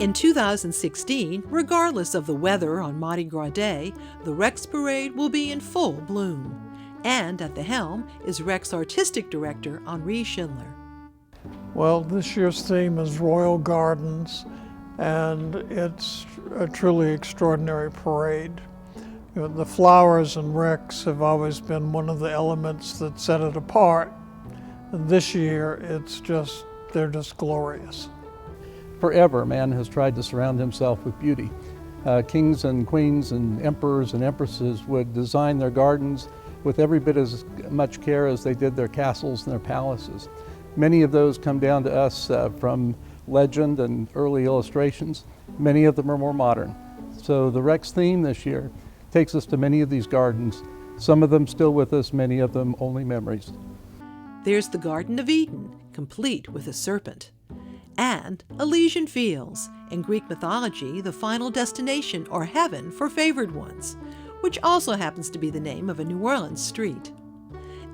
In 2016, regardless of the weather on Mardi Gras Day, the Rex Parade will be in full bloom. And at the helm is Rex Artistic Director Henri Schindler. Well, this year's theme is Royal Gardens, and it's a truly extraordinary parade. You know, the flowers in Rex have always been one of the elements that set it apart. And this year, they're just glorious. Forever, man has tried to surround himself with beauty. Kings and queens and emperors and empresses would design their gardens with every bit as much care as they did their castles and their palaces. Many of those come down to us from legend and early illustrations. Many of them are more modern. So the Rex theme this year takes us to many of these gardens. Some of them still with us, many of them only memories. There's the Garden of Eden, complete with a serpent. And Elysian Fields, in Greek mythology, the final destination or heaven for favored ones, which also happens to be the name of a New Orleans street.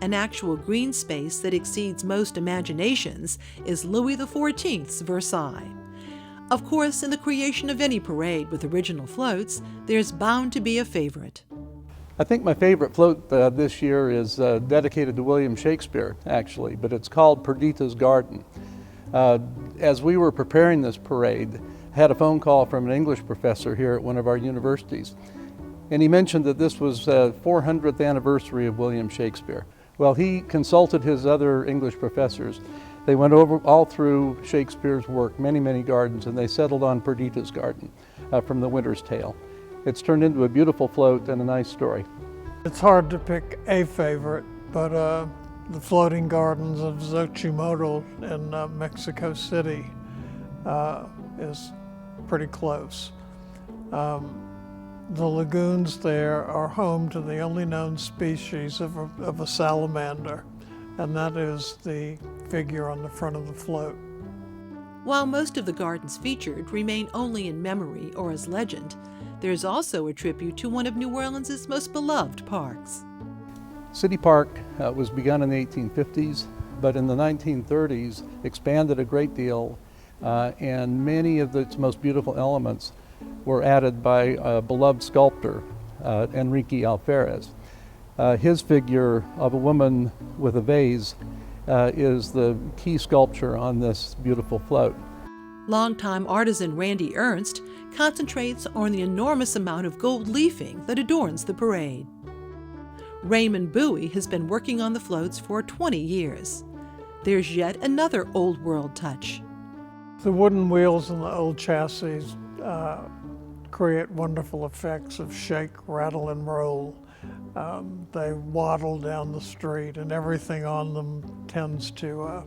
An actual green space that exceeds most imaginations is Louis XIV's Versailles. Of course, in the creation of any parade with original floats, there's bound to be a favorite. I think my favorite float this year is dedicated to William Shakespeare, actually, but it's called Perdita's Garden. As we were preparing this parade, I had a phone call from an English professor here at one of our universities, and he mentioned that this was the 400th anniversary of William Shakespeare. Well, he consulted his other English professors. They went over all through Shakespeare's work, many gardens, and they settled on Perdita's Garden from The Winter's Tale. It's turned into a beautiful float and a nice story. It's hard to pick a favorite, but the floating gardens of Xochimilco in Mexico City is pretty close. The lagoons there are home to the only known species of a salamander, and that is the figure on the front of the float. While most of the gardens featured remain only in memory or as legend, there's also a tribute to one of New Orleans' most beloved parks. City Park was begun in the 1850s, but in the 1930s expanded a great deal, and many of its most beautiful elements were added by a beloved sculptor, Enrique Alferez. His figure of a woman with a vase is the key sculpture on this beautiful float. Longtime artisan Randy Ernst concentrates on the enormous amount of gold leafing that adorns the parade. Raymond Bowie has been working on the floats for 20 years. There's yet another old world touch. The wooden wheels and the old chassis create wonderful effects of shake, rattle, and roll. They waddle down the street, and everything on them tends to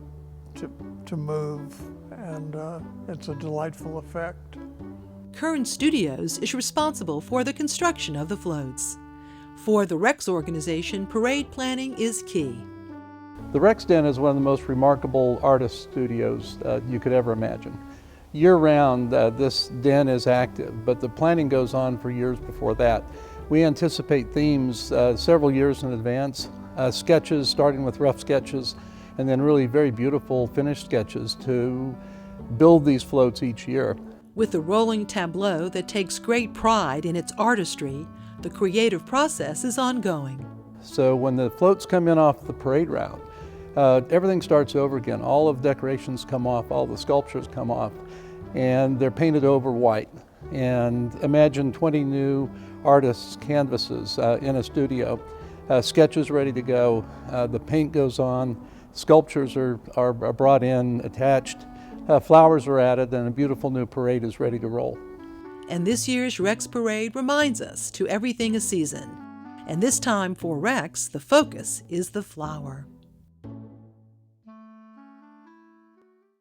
move, and it's a delightful effect. Kern Studios is responsible for the construction of the floats. For the Rex organization, parade planning is key. The Rex Den is one of the most remarkable artist studios you could ever imagine. Year-round, this den is active, but the planning goes on for years before that. We anticipate themes several years in advance, sketches starting with rough sketches, and then really very beautiful finished sketches to build these floats each year. With the rolling tableau that takes great pride in its artistry, the creative process is ongoing. So when the floats come in off the parade route, everything starts over again. All of the decorations come off, all the sculptures come off, and they're painted over white. And imagine 20 new artists' canvases in a studio, sketches ready to go, the paint goes on, sculptures are brought in, attached, flowers are added, and a beautiful new parade is ready to roll. And this year's Rex Parade reminds us to everything a season. And this time for Rex, the focus is the flower.